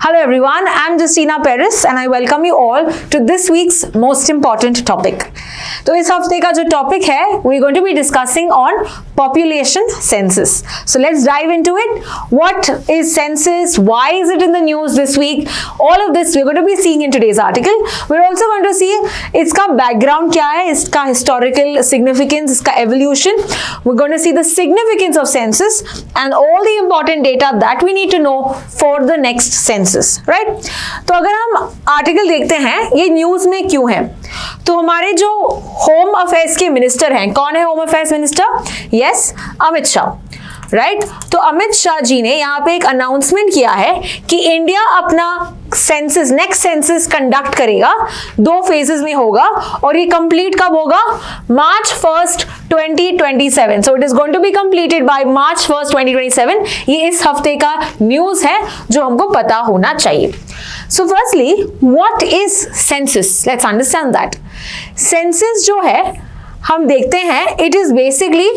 Hello everyone, I am Justina Paris and I welcome you all to this week's most important topic. तो इस हफ्ते का जो topic है we are going to be discussing on population census. So let's dive into it. What is census? Why is it in the news this week? All of this we are going to be seeing in today's article. We are also going to see इसका background क्या है, इसका historical significance, इसका evolution. We are going to see the significance of census and all the important data that we need to know for the next census. Right? तो अगर हम article देखते हैं ये न्यूज में क्यों है, तो हमारे जो होम अफेयर्स के मिनिस्टर हैं, कौन है home affairs minister? Yes, Amit Shah. Right तो अमित शाह जी ने यहाँ पे एक अनाउंसमेंट किया है कि इंडिया अपना सेंसस, नेक्स्ट सेंसस कंडक्ट करेगा, 2 फेजेस में होगा और ये कंप्लीट कब होगा? March 1st 2027. So it is going to be completed by March 1st 2027. ये इस हफ्ते का न्यूज है जो हमको पता होना चाहिए. So firstly what is census? Let's understand that. Census जो है हम देखते हैं it is basically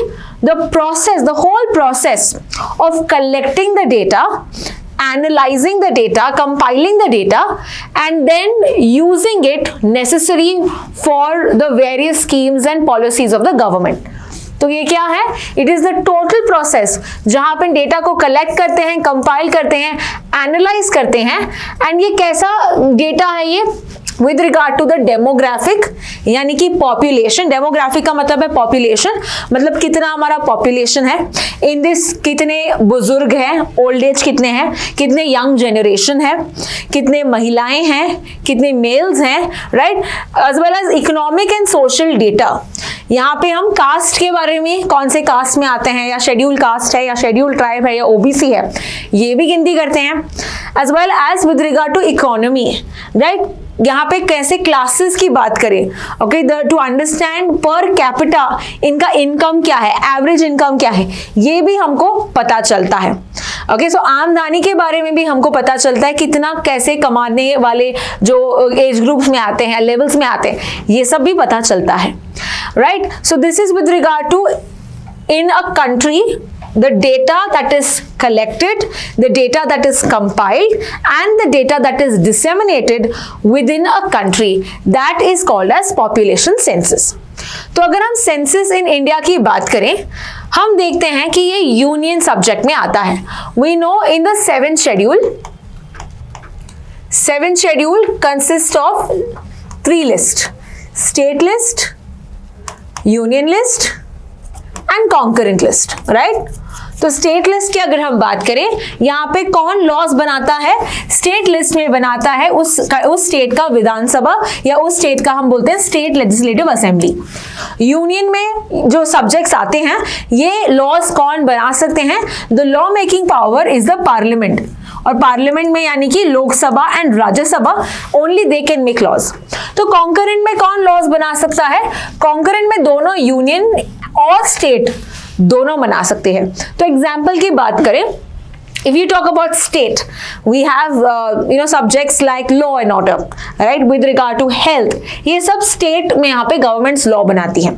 the process, the whole process of collecting the data, analyzing the data, compiling the data and then using it necessary for the various schemes and policies of the government. तो ये क्या है? It is the total process जहां अपन data को collect करते हैं, compile करते हैं, एनालाइज करते हैं. एंड ये कैसा डेटा है? ये with regard to the demographic, यानी कि पॉपुलेशन. डेमोग्राफिक का मतलब है पॉपुलेशन, मतलब कितना हमारा पॉपुलेशन है इन दिस, कितने बुजुर्ग हैं, ओल्ड एज कितने हैं, कितने यंग जनरेशन है, कितने महिलाएं हैं, कितने मेल्स हैं, right, as well as economic and social data. यहाँ पे हम कास्ट के बारे में, कौन से कास्ट में आते हैं, या शेड्यूल कास्ट है या शेड्यूल ट्राइब है या ओबीसी है, ये भी गिनती करते हैं. As well as with regard to economy, right, यहाँ पे कैसे क्लासेस की बात करें, okay, to understand per capita इनका इनकम क्या है, एवरेज इनकम क्या है, ये भी हमको पता चलता है. ओके, सो आमदनी के बारे में भी हमको पता चलता है, कितना कैसे कमाने वाले जो एज ग्रुप्स में आते हैं, लेवल्स में आते हैं, ये सब भी पता चलता है. Right, so this is with regard to in a country, the data that is collected, the data that is compiled and the data that is disseminated within a country, that is called as population census. तो अगर हम census in India की बात करें, हम देखते हैं कि ये यूनियन सब्जेक्ट में आता है. We know in the 7th schedule consists of 3 lists: state list, union list and concurrent list. Right, तो स्टेट लिस्ट की अगर हम बात करें, यहाँ पे कौन लॉज बनाता है? स्टेट लिस्ट में बनाता है उस स्टेट का विधानसभा, या उस स्टेट का हम बोलते हैं स्टेट लेजिस्लेटिव असेंबली. यूनियन में जो सब्जेक्ट्स आते हैं, ये लॉज कौन बना सकते हैं? The law making power is the parliament, और पार्लियामेंट में यानी कि Lok Sabha and Rajya Sabha, only they can make laws. तो कॉन्करेंट में कौन लॉज बना सकता है? कॉन्करेंट में दोनों यूनियन और स्टेट दोनों बना सकते हैं. तो एग्जाम्पल की बात करें, if you talk about state, we have subjects like law and order, right, with regard to health, ये सब state में यहाँ पे governments law बनाती हैं.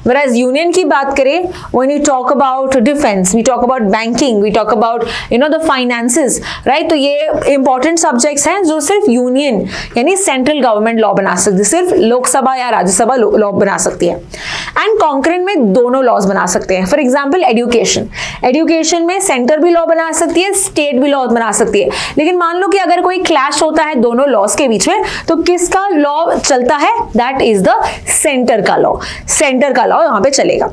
Whereas union की बात करें, when you talk about defense, we talk about banking, we talk about the finances, right, तो ये important subjects हैं जो सिर्फ union यानी central government law बना सकती है, सिर्फ लोकसभा या राज्यसभा law बना सकती है. And concurrent में दोनों laws बना सकते हैं. For example, education में center भी law बना सकती है, स्टेट भी लॉ बना सकती है. लेकिन मान लो कि अगर कोई क्लैश होता है दोनों लॉज के बीच में, तो किसका लॉ चलता है? दैट इज द सेंटर का लॉ. सेंटर का लॉ यहाँ पे चलेगा.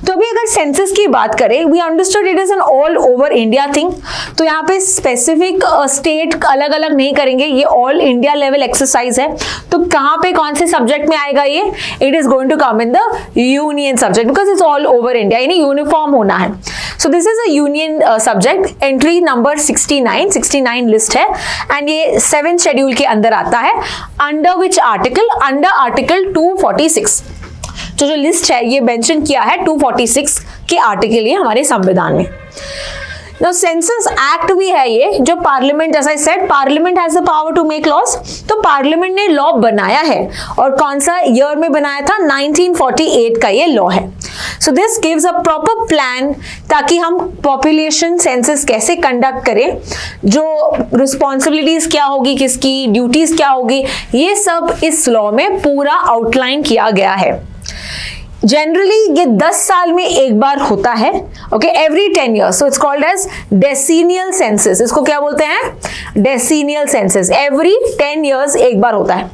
तो अभी अगर सेंसस की बात करें, we understood it is an all over India thing. तो यहाँ पे स्पेसिफिक स्टेट अलग अलग नहीं करेंगे, ये ऑल इंडिया लेवल एक्सरसाइज है. तो कहाँ पे कौन से सब्जेक्ट में आएगा ये? It is going to come in the union subject, because it's all over India, यानी यूनिफॉर्म होना है. So this is a union subject. Entry number 69 list है एंड ये 7th शेड्यूल के अंदर आता है. Under which article? Under article 246. जो लिस्ट है ये मेंशन किया है 246 के आर्टिकल ये हमारे संविधान में. सेंसस एक्ट भी है ये, जो पार्लियामेंट, जैसा said, parliament has the power to make laws. तो पार्लियामेंट ने लॉ बनाया है, और कौन सा ईयर में बनाया था? 1948 का ये लॉ है. So this gives a proper plan ताकि हम पॉपुलेशन सेंसस कैसे कंडक्ट करें, जो रिस्पॉन्सिबिलिटीज क्या होगी, किसकी ड्यूटीज क्या होगी, ये सब इस लॉ में पूरा आउटलाइन किया गया है। जनरली ये 10 साल में एक बार होता है, okay, every 10 years, so it's called as decennial census. इसको क्या बोलते हैं? डेसीनियल सेंसस। एवरी 10 years एक बार होता है।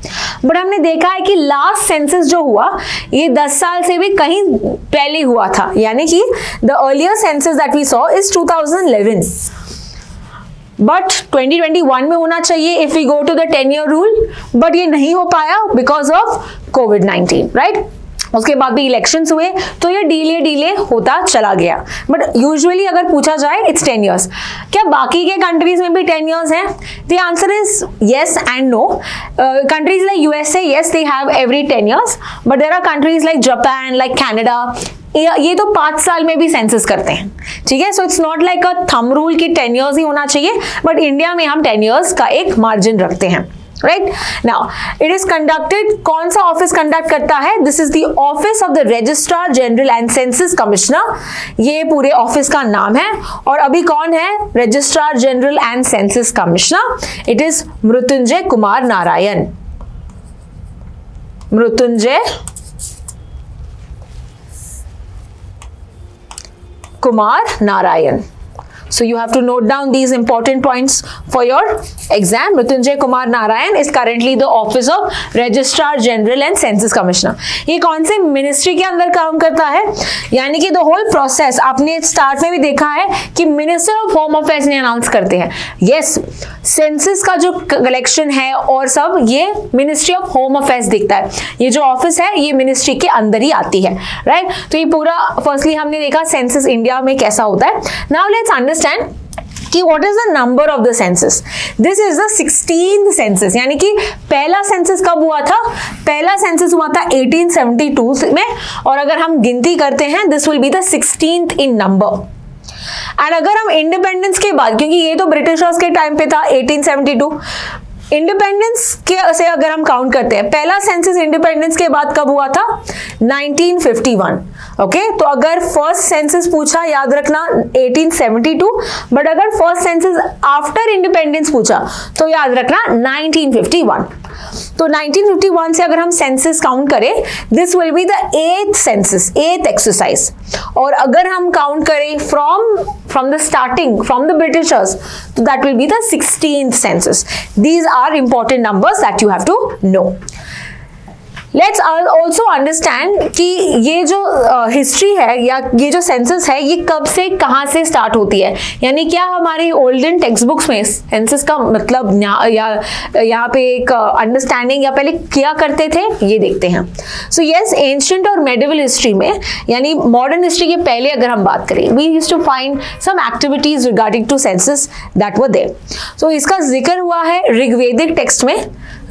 बट हमने देखा है कि लास्ट सेंसस जो हुआ ये 10 साल से भी कहीं पहले हुआ था, यानी कि the earlier census that we saw is 2011, but 2021 में होना चाहिए if we go to the 10-year rule, but ये नहीं हो पाया बिकॉज ऑफ कोविड-19, राइट? उसके बाद भी इलेक्शंस हुए तो ये डिले होता चला गया। बट यूजुअली अगर पूछा जाए इट्स 10 years। क्या बाकी के कंट्रीज में भी 10 years हैं? The answer is yes and no. Countries like USA, yes they have every 10 years, but there are countries like Japan, like Canada, ये तो 5 साल में भी सेंसस करते हैं, ठीक है? So it's not like a thumb rule कि 10 years ही होना चाहिए, बट इंडिया में हम 10 years का एक मार्जिन रखते हैं, right? Now it is conducted, कौन सा ऑफिस कंडक्ट करता है? This is the office of the registrar general and census commissioner, ये पूरे ऑफिस का नाम है। और अभी कौन है registrar general and census commissioner? It is Mrityunjay Kumar Narayan. Mrityunjay Kumar Narayan. So you have to note down these important points for your exam. Mrityunjay Kumar Narayan is currently the office of Registrar General and Census Commissioner. ये कौन से ministry के अंदर काम करता है? यानी कि the whole process आपने स्टार्ट में भी देखा है कि मिनिस्टर ऑफ होम अफेयर्स ने अनाउंस करते हैं। यस, सेंसस का जो कलेक्शन है और सब ये मिनिस्ट्री ऑफ होम अफेयर्स देखता है। ये जो ऑफिस है ये मिनिस्ट्री के अंदर ही आती है, राइट? तो ये पूरा फर्स्टली हमने देखा सेंसस इंडिया में कैसा होता है। नाउ लेट्स अंडरस्टैंड कि what is the number of the census? This is the 16th census, यानी कि पहला सेंसस कब हुआ था? पहला सेंसस हुआ था 1872 में, और अगर हम गिनती करते हैं this will be the 16th in number। And अगर हम इंडिपेंडेंस के बाद, क्योंकि ये तो ब्रिटिशर्स के टाइम पे था 1872, इंडिपेंडेंस के से अगर हम काउंट करते हैं, पहला सेंसस इंडिपेंडेंस के बाद कब हुआ था? 1951, ओके? तो अगर फर्स्ट सेंसस पूछा, याद रखना 1872, बट अगर फर्स्ट सेंसस आफ्टर इंडिपेंडेंस पूछा तो याद रखना 1951। तो 1951 से अगर हम सेंसस काउंट करें, this will be the 8th census, 8th exercise. और अगर हम काउंट करें from the starting, from the Britishers, तो that will be the 16th census. These are important numbers that you have to know. Let's also understand कि ये जो history है या ये जो सेंसस है ये कब से कहाँ से स्टार्ट होती है, यानी क्या हमारे ओल्डन टेक्स्ट बुक्स में सेंसस का मतलब यहाँ पे एक अंडरस्टैंडिंग या पहले क्या करते थे ये देखते हैं। सो यस, एंशिएंट और मेडिवल हिस्ट्री में, यानी मॉडर्न हिस्ट्री के पहले अगर हम बात करें, we used to find some activities regarding to census that were there. So इसका जिक्र हुआ है ऋग्वेदिक टेक्स्ट में।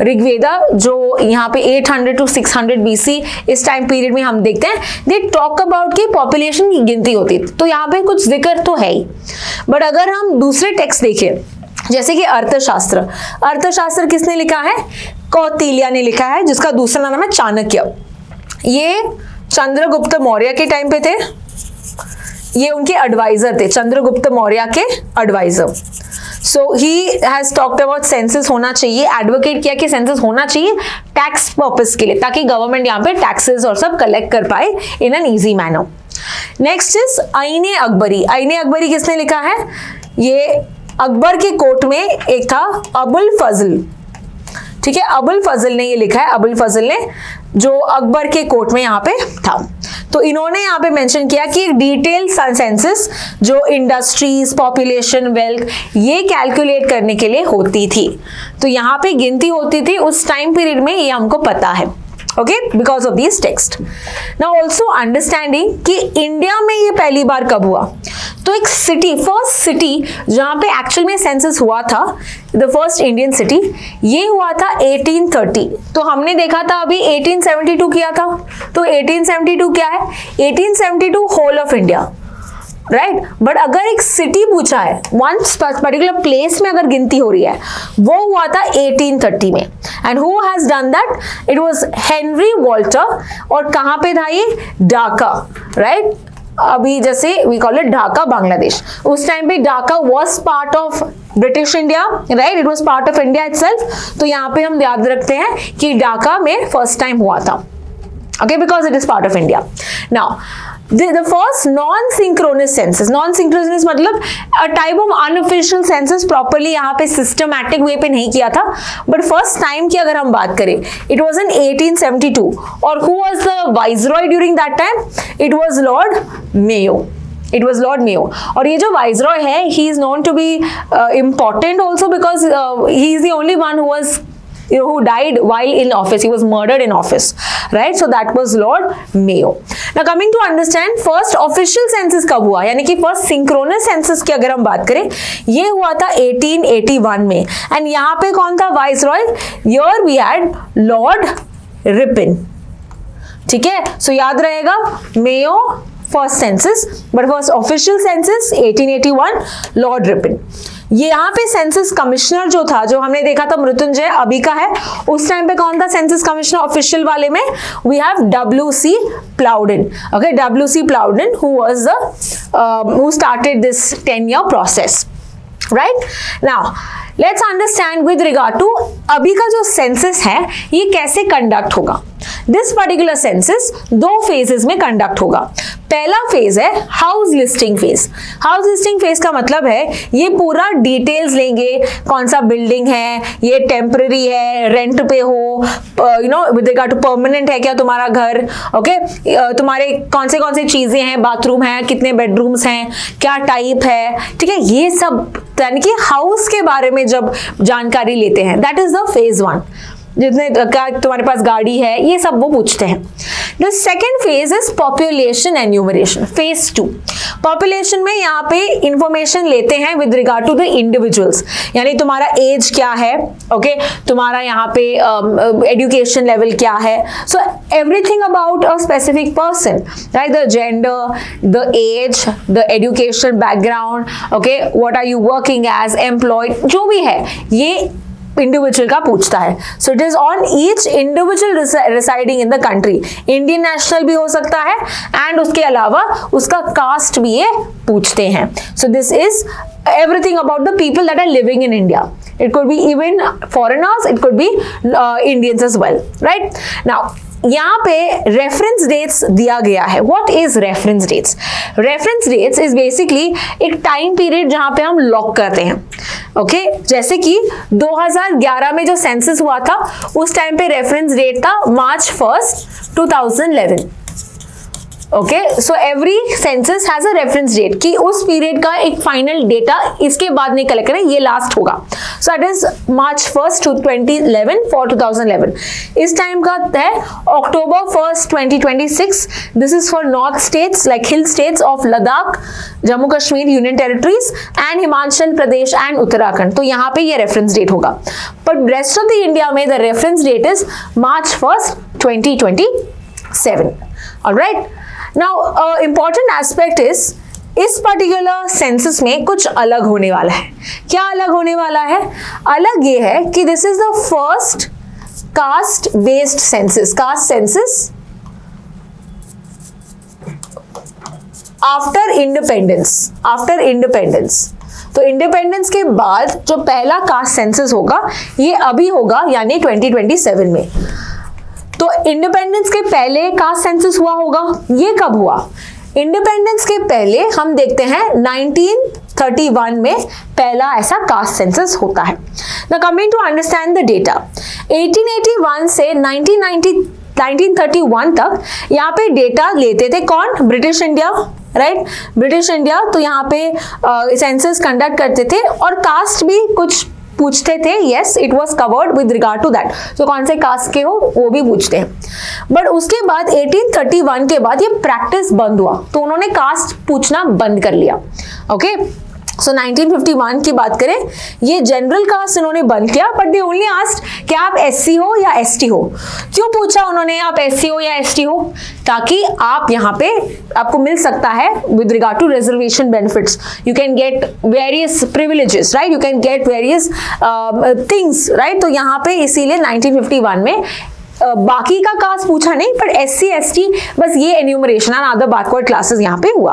ऋग्वेदा जो यहाँ पे 800 to 600 BC इस टाइम पीरियड में हम देखते हैं, दे टॉक अबाउट कि पॉपुलेशन की गिनती होती थी, तो यहाँ पे कुछ जिक्र तो है ही। बट अगर हम दूसरे टेक्स्ट देखें, जैसे कि अर्थशास्त्र, अर्थशास्त्र किसने लिखा है? कौटिल्य ने लिखा है, जिसका दूसरा नाम है चाणक्य। ये चंद्रगुप्त मौर्य के टाइम पे थे, ये उनके एडवाइजर थे, चंद्रगुप्त मौर्य के advisor. So he has talked about census होना चाहिए, एडवोकेट किया कि सेंसस होना चाहिए टैक्स पर्पस के लिए, ताकि गवर्नमेंट यहाँ पे टैक्सेस और सब कलेक्ट कर पाए in an easy manner. Next is आईने अकबरी। आईने अकबरी किसने लिखा है? ये अकबर के कोर्ट में एक था अबुल फजल, ठीक है? अबुल फजल ने ये लिखा है, अबुल फजल ने, जो अकबर के कोर्ट में यहाँ पे था। तो इन्होंने यहाँ पे मेंशन किया कि एक डिटेल सेंसस जो इंडस्ट्रीज, पॉपुलेशन, वेल्थ ये कैलकुलेट करने के लिए होती थी, तो यहाँ पे गिनती होती थी उस टाइम पीरियड में, ये हमको पता है, okay, because of this text. Now also understanding कि इंडिया में ये पहली बार कब हुआ, तो एक सिटी, फर्स्ट सिटी जहाँ पे एक्चुअल में सेंसस हुआ था, द फर्स्ट इंडियन सिटी, ये हुआ था 1830। तो हमने देखा था अभी 1872 किया था, तो 1872 क्या है? 1872 whole of India, right but अगर एक सिटी पूछा है, वन पर्टिकुलर प्लेस में अगर गिनती हो रही है, वो हुआ था 1830 में. And who has done that? It was Henry Walter. और कहां पे था ये? ढाका. राइट अभी जैसे we call it Dhaka Bangladesh. उस टाइम पे Dhaka was part of British India. Right it was part of India itself. तो यहाँ पे हम याद रखते हैं कि ढाका में फर्स्ट टाइम हुआ था. Okay, because it is part of India. Now, the first non-synchronous census. Non-synchronous मतलब a type of unofficial census properly यहाँ पे systematic way पे नहीं किया था. But first time की अगर हम बात करें, it was in 1872. और who was the viceroy during that time? It was Lord Mayo. It was Lord Mayo. और ये जो viceroy है, he is known to be important also because he is the only one who was who died while in office. He was murdered in office, right? So that was Lord Mayo. Now coming to understand first official census कब हुआ, यानी कि first synchronous census की अगर हम बात करें, ये हुआ था 1881 में. एंड यहाँ पे कौन था viceroy? Here we had Lord Ripon. ठीक है, सो याद रहेगा Mayo first census, but first official census 1881 Lord Ripon. ये यहाँ पे सेंसस कमिश्नर जो था, जो हमने देखा था मृत्युंजय अभी का है, उस टाइम पे कौन था सेंसस कमिश्नर ऑफिशियल वाले में? We have W.C. Plowden. Okay, W.C. Plowden who was the who started this 10-year process. Right now let's understand with regard to अभी का जो सेंसस है ये कैसे कंडक्ट होगा. दिस पर्टिकुलर सेंसस दो फेजेस में कंडक्ट होगा. पहला फेज है house listing phase. House listing phase का मतलब है ये पूरा डिटेल्स लेंगे, कौन सा बिल्डिंग है, ये टेम्पररी है, रेंट पे हो, you know with regard to permanent है क्या तुम्हारा घर, ओके तुम्हारे कौन से चीजें हैं, बाथरूम है, कितने बेडरूम्स हैं, क्या टाइप है, ठीक है, ये सब यानी कि हाउस के बारे में जब जानकारी लेते हैं, दैट इज द फेज 1. जितने क्या तुम्हारे पास गाड़ी है, ये सब वो पूछते हैं. The second phase is population enumeration. Phase 2 population में यहाँ पे इंफॉर्मेशन लेते हैं with regard to the individuals, यानी तुम्हारा एज क्या है, ओके तुम्हारा यहाँ पे एजुकेशन लेवल क्या है, so everything about a specific person, right, the gender, the age, the education background, okay what are you working as, employed, जो भी है ये इंडिविजुअल का पूछता है. So it is on each individual residing in the country. Indian national भी हो सकता है एंड उसके अलावा उसका कास्ट भी ये पूछते हैं. सो this is everything about the people that are living in India. It could be even foreigners, it could be Indians as well, right? Now यहाँ पे रेफरेंस डेट्स दिया गया है. What is reference dates? Reference dates is basically एक time period जहां पे हम lock करते हैं. ओके जैसे कि 2011 में जो सेंसस हुआ था उस टाइम पे रेफरेंस डेट था March 1st, 2011. Okay so every census has a reference date कि उस पीरियड का एक फाइनल डेटा इसके बाद नहीं कलेक्ट करें, ये लास्ट होगा. So it is March 1st, 2011 for 2011. इस टाइम का है October 1st, 2026. This is for north states like hill states of Ladakh, Jammu Kashmir union territories and Himachal Pradesh and Uttarakhand. तो यहाँ पे ये रेफरेंस डेट होगा. But rest of the India में the reference date is March 1st, 2027. Alright. Now important aspect is इस particular census में कुछ अलग होने वाला है. क्या अलग होने वाला है? अलग ये है कि this is the first caste based census. Caste census after independence. After independence तो इंडिपेंडेंस के बाद जो पहला कास्ट सेंसस होगा ये अभी होगा यानी 2027 में. तो इंडिपेंडेंस के पहले कास्ट सेंसस हुआ होगा. ये कब हुआ? इंडिपेंडेंस के पहले हम देखते हैं 1931 में पहला ऐसा कास्ट सेंसस होता है. Now coming to understand the data, 1881 से 1931 तक यहाँ पे डेटा लेते थे कौन? British India, right, British India. तो यहाँ पे सेंसस कंडक्ट करते थे और कास्ट भी कुछ पूछते थे. Yes it was covered with regard to that. तो कौन से कास्ट के हो वो भी पूछते हैं. बट उसके बाद 1831 के बाद ये प्रैक्टिस बंद हुआ, तो उन्होंने कास्ट पूछना बंद कर लिया. ओके सो 1951 की बात करें, ये जनरल कास्ट इन्होंने बंद किया. बट दे ओनली आस्क्ड क्या आप एससी हो या एसटी हो। क्यों पूछा उन्होंने आप एससी हो या एसटी हो, ताकि आप यहाँ पे आपको मिल सकता है with regard to reservation benefits, you can get various privileges, right, you can get various things, right. तो यहाँ पे इसीलिए 1951 में बाकी का कास्ट पूछा नहीं, पर एससी एसटी बस ये enumeration and other backward classes यहाँ पे हुआ।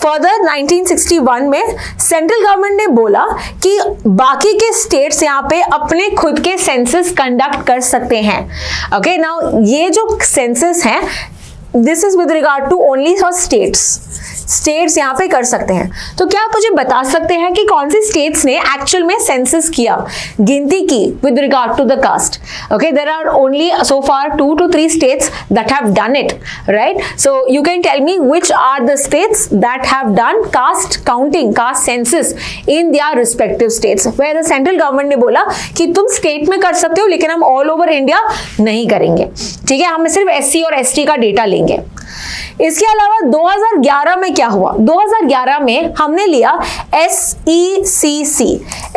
फर्दर 1961 में सेंट्रल गवर्नमेंट ने बोला कि बाकी के स्टेट्स यहाँ पे अपने खुद के सेंसस कंडक्ट कर सकते हैं। ओके, नाउ ये जो सेंसस हैं this is with regard to only for states यहाँ पे कर सकते हैं। तो क्या आप मुझे बता सकते हैं कि कौन सी स्टेट्स ने एक्चुअल में सेंसस किया, गिनती की with regard to the caste. Okay, there are only so far 2 to 3 states that have done it, right? So you can tell me which are the states that have done caste counting, caste census in their respective states, where the central government ने बोला कि तुम state में कर सकते हो लेकिन हम ऑल ओवर इंडिया नहीं करेंगे, ठीक है, हम सिर्फ एससी और एसटी का डेटा लेंगे। इसके अलावा 2011 में क्या हुआ, 2011 में हमने लिया SECC।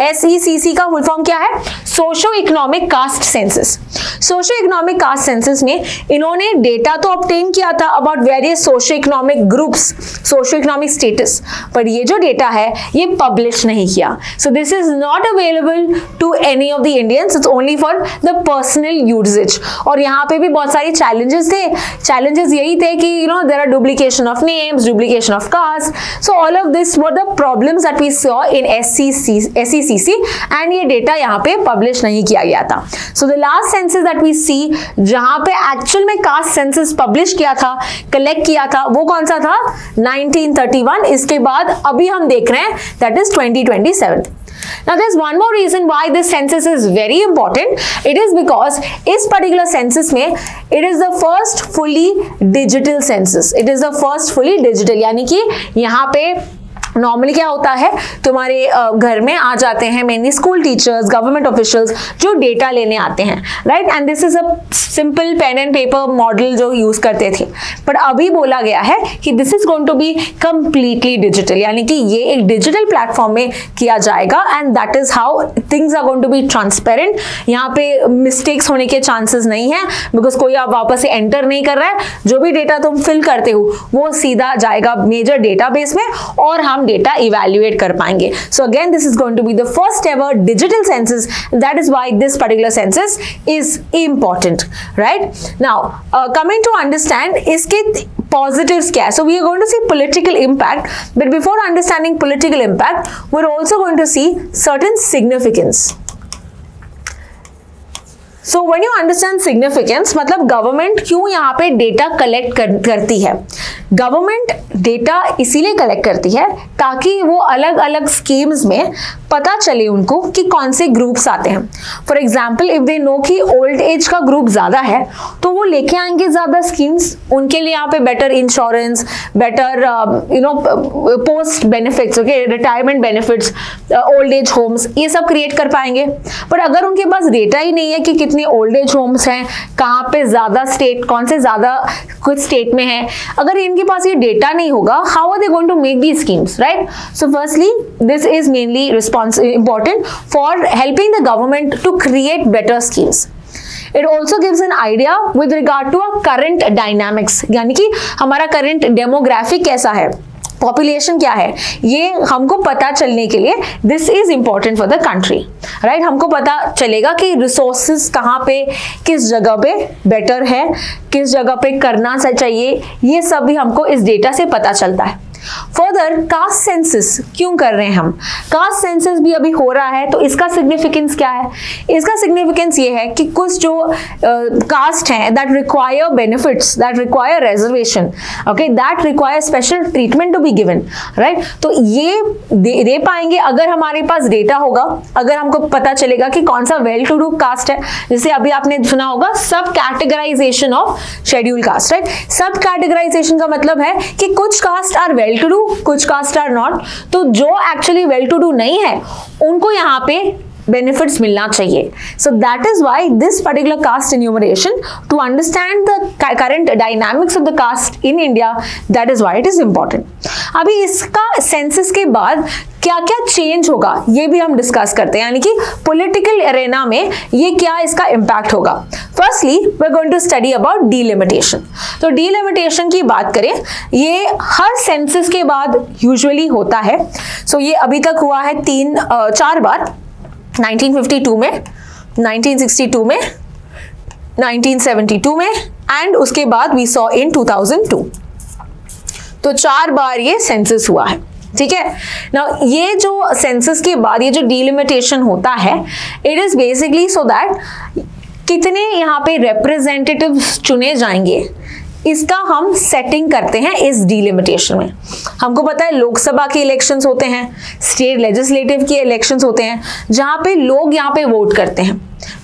SECC का फुल फॉर्म क्या है, socio economic caste census. Socio economic caste census में इन्होंने डेटा तो ऑब्टेन किया था about various socio economic groups, socio economic status, पर ये जो डेटा है ये पब्लिश नहीं किया। So this is not available to any of the Indians, it's only for the personal usages. और यहाँ पे भी बहुत सारी चैलेंजेस थे, चैलेंजेस यही थे कि you know there are duplication of names, duplication of caste, so all of this were the problems that we saw in SECC and ये data यहाँ पे publish नहीं किया गया था। So the last census that we see जहाँ पे actual में caste census publish किया था, collect किया था, वो कौन सा था, 1931। इसके बाद अभी हम देख रहे हैं that is 2027। Now there's one more reason why this census is very important. It is because इस particular census में it is the first fully digital census. It is the first fully digital, यानी कि यहाँ पे normally क्या होता है, तुम्हारे घर में आ जाते हैं mainly school teachers, government officials जो डेटा लेने आते हैं, right, and this is a simple pen and paper model जो यूज करते थे। पर अभी बोला गया है कि this is going to be completely digital, यानी कि ये एक डिजिटल प्लेटफॉर्म में किया जाएगा and that is how things are going to be transparent. यहाँ पे मिस्टेक्स होने के चांसेस नहीं है, बिकॉज कोई आप वापस से एंटर नहीं कर रहा है, जो भी डेटा तुम फिल करते हो वो सीधा जाएगा मेजर डेटाबेस में और हम डेटा इवैल्यूएट कर पाएंगे। So again this is going to be the first ever digital census, that is why this particular census is important, right. Now coming to understand इसके positives क्या है, so we are going to see political impact, but before understanding political impact we're also going to see certain significance. So when you understand significance, मतलब government क्यों यहाँ पे data collect करती है। Government data इसीलिए collect करती है ताकि वो अलग अलग स्कीम्स में पता चले उनको कि कौन से ग्रुप्स आते हैं। For example if they know कि ओल्ड एज का ग्रुप ज्यादा है तो वो लेके आएंगे ज्यादा स्कीम्स, उनके लिए यहाँ पे better insurance, better post benefits, okay, retirement benefits, old age homes, ये सब क्रिएट कर पाएंगे। पर अगर उनके पास डेटा ही नहीं है कि कितने ओल्ड एज होम्स हैं, कहाँ पे ज्यादा स्टेट, कौन से ज्यादा कुछ स्टेट में है, अगर इनके पास ये डेटा नहीं होगा, how are they going to make the schemes, right. So firstly this is mainly important for helping the government to create better schemes. It also gives an idea with regard to our current dynamics, यानी कि हमारा current demographic कैसा है, population क्या है, ये हमको पता चलने के लिए this is important for the country, right. हमको पता चलेगा कि रिसोर्सेज कहाँ पे, किस जगह पे बेटर है, किस जगह पे करना चाहिए, ये सब भी हमको इस डेटा से पता चलता है। फर्दर कास्ट सेंसस क्यों कर रहे हैं हम, कास्ट सेंसस भी अभी हो रहा है, तो इसका सिग्निफिकेंस क्या है, इसका सिग्निफिकेंस ये है कि कुछ जो कास्ट हैं that require benefits, that require reservation, okay, that require special treatment to be given, right, तो ये दे पाएंगे अगर हमारे पास डेटा होगा, अगर हमको पता चलेगा कि कौन सा वेल टू डू कास्ट है। जैसे अभी आपने सुना होगा sub categorisation of schedule caste, right. Sub categorisation का मतलब है कि कुछ caste are well to do, कुछ कास्ट आर नॉट, तो जो एक्चुअली वेल टू डू नहीं है उनको यहाँ पे benefits मिलना चाहिए. So that is why this particular caste enumeration, to understand the current dynamics of the caste in India, that is why it is important. अभी इसका सेंसस के बाद क्या क्या चेंज होगा ये भी हम डिस्कस करते हैं, यानी कि पॉलिटिकल एरेना में ये क्या इसका इम्पैक्ट होगा. Firstly we are going to study about delimitation. तो डीलिमिटेशन की बात करें, ये हर सेंसस के बाद यूजुअली होता है. सो ये अभी तक हुआ है 4 बार, 1952 में, 1962 में, 1972 में एंड उसके बाद वी सॉ इन 2002. तो 4 बार ये सेंसस हुआ है. ठीक है ना. ये जो सेंसस के बाद ये जो डीलिमिटेशन होता है, it is basically so that कितने यहाँ पे रिप्रेजेंटेटिव्स चुने जाएंगे इसका हम सेटिंग करते हैं इस डीलिमिटेशन में. हमको पता है लोकसभा के इलेक्शंस होते हैं, स्टेट लेजिस्लेटिव के इलेक्शंस होते हैं, जहां पे लोग यहाँ पे वोट करते हैं,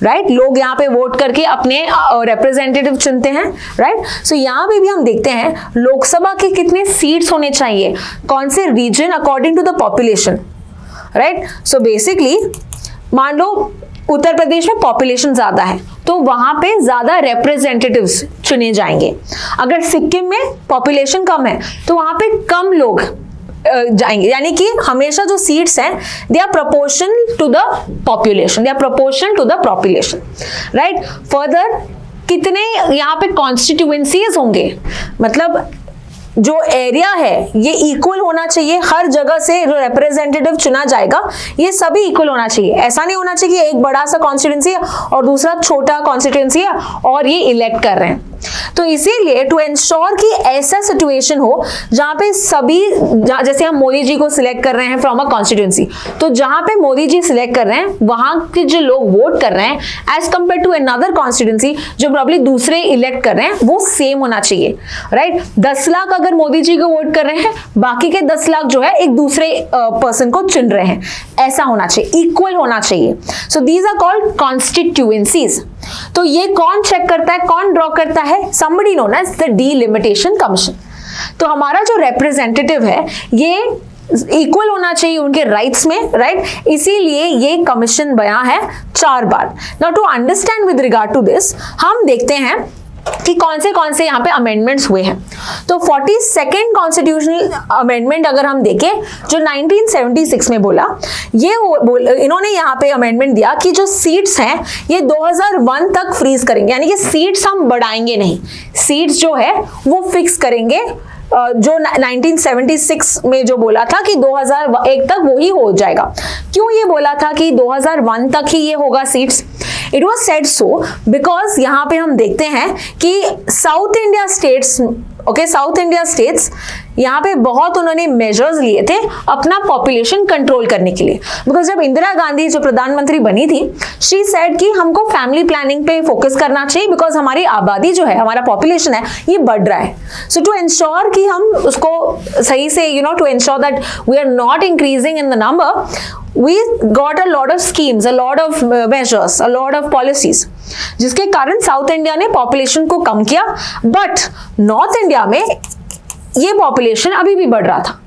राइट. लोग यहाँ पे वोट करके अपने रिप्रेजेंटेटिव चुनते हैं, राइट. सो यहाँ पे भी हम देखते हैं लोकसभा के कितने सीट्स होने चाहिए, कौन से region according to the population, right. So basically मान लो उत्तर प्रदेश में पॉपुलेशन ज्यादा है तो वहां पे ज्यादा रिप्रेजेंटेटिव्स चुने जाएंगे. अगर सिक्किम में पॉपुलेशन कम है तो वहां पे कम लोग जाएंगे, यानी कि हमेशा जो सीट्स हैं they are proportional to the population, they are proportional to the population, right. Further कितने यहाँ पे कॉन्स्टिट्यूएंसीज होंगे, मतलब जो एरिया है ये इक्वल होना चाहिए. हर जगह से जो रिप्रेजेंटेटिव चुना जाएगा ये सभी इक्वल होना चाहिए. ऐसा नहीं होना चाहिए कि एक बड़ा सा कॉन्स्टिट्यूएंसी है और दूसरा छोटा कॉन्स्टिट्यूएंसी है और ये इलेक्ट कर रहे हैं. तो इसीलिए टू एंश्योर कि ऐसा सिचुएशन हो जहां पे सभी, जैसे हम मोदी जी को सिलेक्ट कर रहे हैं फ्रॉम अ कॉन्स्टिट्यूएंसी, तो जहां पे मोदी जी सिलेक्ट कर रहे हैं वहां के जो लोग वोट कर रहे हैं as compare to another constituency जो प्रॉब्ली दूसरे इलेक्ट कर रहे हैं वो सेम होना चाहिए, राइट. 10 लाख अगर मोदी जी को वोट कर रहे हैं, बाकी के 10 लाख जो है एक दूसरे पर्सन को चुन रहे हैं, ऐसा होना चाहिए, इक्वल होना चाहिए. So these are called constituencies. तो ये कौन चेक करता है, कौन ड्रॉ करता है? somebody known as the delimitation commission. तो हमारा जो रिप्रेजेंटेटिव है ये इक्वल होना चाहिए उनके राइट्स में, राइट. इसीलिए ये कमीशन बना है 4 बार. Now to understand with regard to this हम देखते हैं कि कौन से यहाँ पे अमेंडमेंट्स हुए हैं. तो 42nd कॉन्स्टिट्यूशनल अमेंडमेंट अगर हम देखें जो 1976 में बोला, ये इन्होंने यहाँ पे अमेंडमेंट दिया कि जो सीट्स हैं ये 2001 तक फ्रीज करेंगे, यानी कि सीट्स हम बढ़ाएंगे नहीं, सीट्स जो है वो फिक्स करेंगे. जो 1976 में जो बोला था कि 2001 तक वो ही हो जाएगा. क्यों ये बोला था कि 2001 तक ही ये होगा seats? It was said so because यहाँ पे हम देखते हैं कि south India states, south India states यहाँ पे बहुत उन्होंने मेजर्स लिए थे अपना पॉपुलेशन कंट्रोल करने के लिए. बिकॉज जब इंदिरा गांधी जो प्रधानमंत्री बनी थी, शी सेड कि हमको फैमिली प्लानिंग पे फोकस करना चाहिए बिकॉज हमारी आबादी जो है, हमारा पॉपुलेशन है ये बढ़ रहा है. सो टू इंश्योर कि हम उसको सही से to ensure that we are not increasing in the number, we got a lot of schemes, a lot of measures, a lot of policies, जिसके कारण साउथ इंडिया ने पॉपुलेशन को कम किया. बट नॉर्थ इंडिया में ये पॉपुलेशन अभी भी बढ़ रहा था.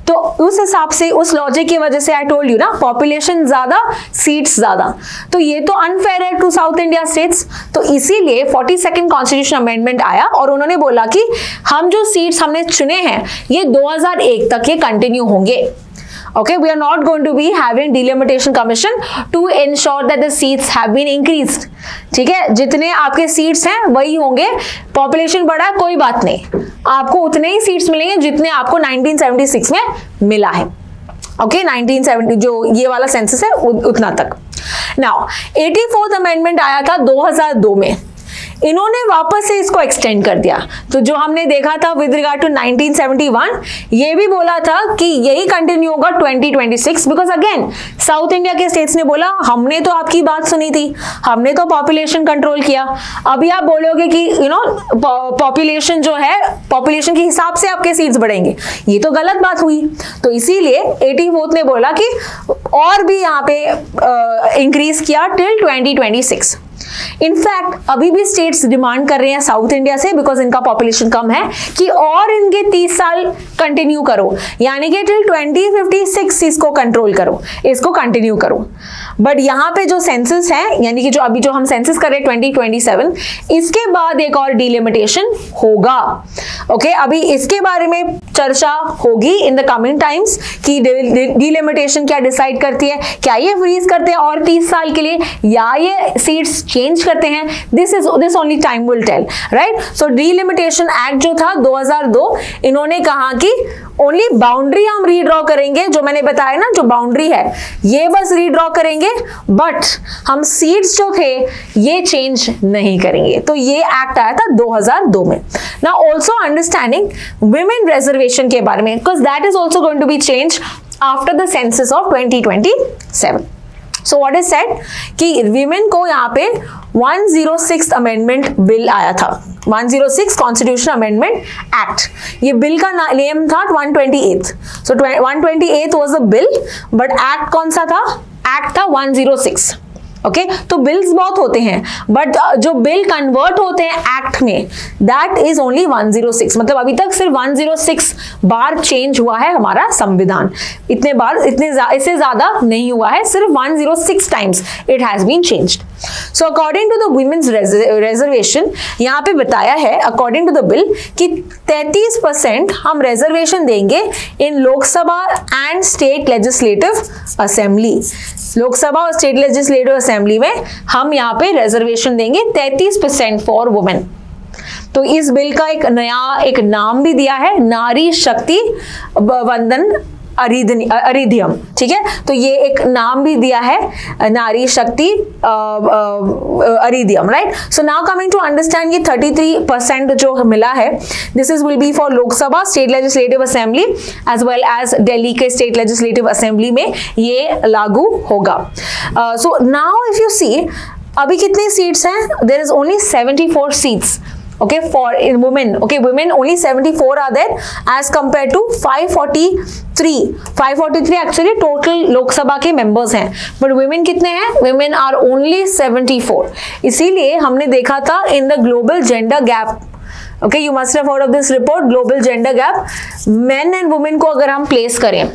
तो उस हिसाब से, उस लॉजिक की वजह से आई टोल्ड यू ना, पॉपुलेशन ज्यादा सीट्स ज्यादा, तो ये तो अनफेयर है टू साउथ इंडिया स्टेट्स. तो इसीलिए 42nd कॉन्स्टिट्यूशन अमेंडमेंट आया और उन्होंने बोला कि हम जो सीट्स हमने चुने हैं ये 2001 तक ये कंटिन्यू होंगे. Okay, we are not going to be having delimitation commission to ensure that the seats have been increased. ठीक है, जितने आपके सीट्स हैं वही होंगे. पॉपुलेशन बढ़ा है कोई बात नहीं, आपको उतने ही सीट्स मिलेंगे जितने आपको 1976 में मिला है. ओके, 1970 जो ये वाला सेंसस है उतना तक. नाउ 84th अमेंडमेंट आया था 2002 में, इन्होंने वापस से इसको एक्सटेंड कर दिया. तो जो हमने देखा था विद रिगार्ड टू 1971, ये भी बोला था कि यही कंटिन्यू होगा 2026. बिकॉज अगेन साउथ इंडिया के स्टेट्स ने बोला हमने तो आपकी बात सुनी थी, हमने तो पॉपुलेशन कंट्रोल किया, अभी आप बोलोगे कि पॉपुलेशन जो है, पॉपुलेशन के हिसाब से आपके सीट्स बढ़ेंगे, ये तो गलत बात हुई. तो इसीलिए 84th ने बोला कि और भी यहाँ पे इंक्रीज किया टिल 2026. इनफैक्ट अभी भी स्टेट्स डिमांड कर रहे हैं साउथ इंडिया से, बिकॉज इनका पॉपुलेशन कम है, कि और इनके 30 साल कंटिन्यू करो, यानी कि टिल 2056 इसको कंट्रोल करो, इसको कंटिन्यू करो। बट यहाँ पे जो सेंसस है, यानी कि जो अभी जो हम सेंसस कर रहे हैं 2027, इसके बाद एक और डिलिमिटेशन होगा। ओके, अभी इसके बारे में चर्चा होगी इन द कमिंग टाइम्स कि डिलिमिटेशन क्या डिसाइड करती है, क्या ये फ्रीज करते हैं और 30 साल के लिए, या ये सीट्स चेंज करते हैं। This only time will tell, right. So delimitation act जो था 2002, इन्होंने कहा कि ओनली बाउंड्री हम रीड्रॉ करेंगे, जो मैंने बताया ना, जो बाउंड्री है ये बस रीड्रॉ करेंगे, बट हम सीट्स जो थे ये चेंज नहीं करेंगे। तो ये एक्ट आया था 2002 में। Now also understanding women reservation के बारे में, because that is also going to be change after the census of 2027। So what is said कि विमेन को यहाँ पे 106 अमेंडमेंट बिल आया था, 106 कॉन्स्टिट्यूशन अमेंडमेंट एक्ट। ये बिल का नेम था 128। So 128 was the bill, but act कौन सा था? एक्ट था 106। ओके, तो बिल्स बहुत होते हैं, बट जो बिल कन्वर्ट होते हैं एक्ट में, दैट इज ओनली 106। मतलब अभी तक सिर्फ 106 बार चेंज हुआ है हमारा संविधान, इतने बार, इससे ज्यादा नहीं हुआ है, सिर्फ 106 times it has been changed. So according to the women's reservation, यहाँ पे बताया है अकॉर्डिंग टू द बिल कि 33% हम रिजर्वेशन देंगे in Lok Sabha and state legislative assembly. Lok Sabha और स्टेट लेजिस्लेटिव असेंबली में हम यहाँ पे रिजर्वेशन देंगे 33% फॉर वुमेन। तो इस बिल का एक नाम भी दिया है, नारी शक्ति वंदन अधिनियम, ठीक है। तो ये एक नाम भी दिया है, नारी शक्ति अधिनियम, right. So now coming to understand, ये 33% जो मिला है, this is will be for Lok Sabha, state legislative assembly as well as Delhi के स्टेट लेजिस्लेटिव असेंबली में ये लागू होगा। So now if you see, अभी कितनी सीट्स हैं? There is only 74 seats, okay, for in women. Okay, women only 74 are there as compared to 543 actually total लोक सभा के members हैं, but women कितने हैं? women are only 74। इसीलिए हमने देखा था in the global gender gap, okay, you must have heard of this report, global gender gap, men and women को अगर हम place करें,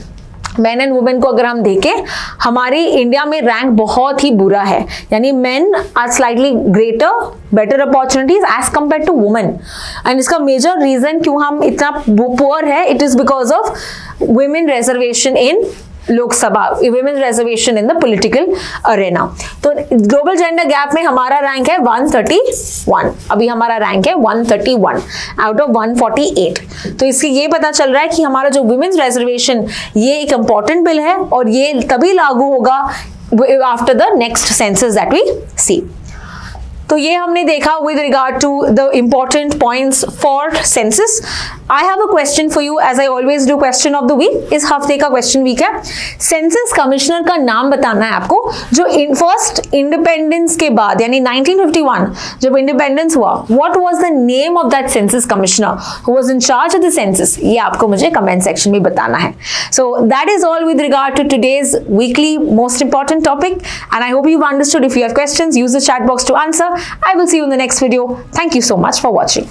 मैन एंड वुमेन को अगर हम देखें, हमारी इंडिया में रैंक बहुत ही बुरा है, यानी men are slightly greater, better opportunities as compare to women. And इसका मेजर रीजन क्यों हम इतना पुअर है, it is because of women reservation in Lok Sabha, women reservation in the political arena. तो ग्लोबल जेंडर गैप में हमारा रैंक है 131, अभी हमारा रैंक है 131 आउट ऑफ 148। तो इससे ये पता चल रहा है कि हमारा जो वुमेन रिजर्वेशन, ये एक इंपॉर्टेंट बिल है और ये तभी लागू होगा after the next census that we see. तो ये हमने देखा with regard to the important points for census. I have a question for you as I always do question of the week. इस हफ्ते का क्वेश्चन वीक है, census commissioner का नाम बताना है आपको जो फर्स्ट इंडिपेंडेंस के बाद यानी 1951 जब इंडिपेंडेंस हुआ, what was the name of that census commissioner who was in charge of the census, ये आपको मुझे कमेंट सेक्शन में बताना है। So that is all with regard to today's weekly most important topic, and I hope you've understood. If you have questions, use the chat box to answer. I will see you in the next video. Thank you so much for watching.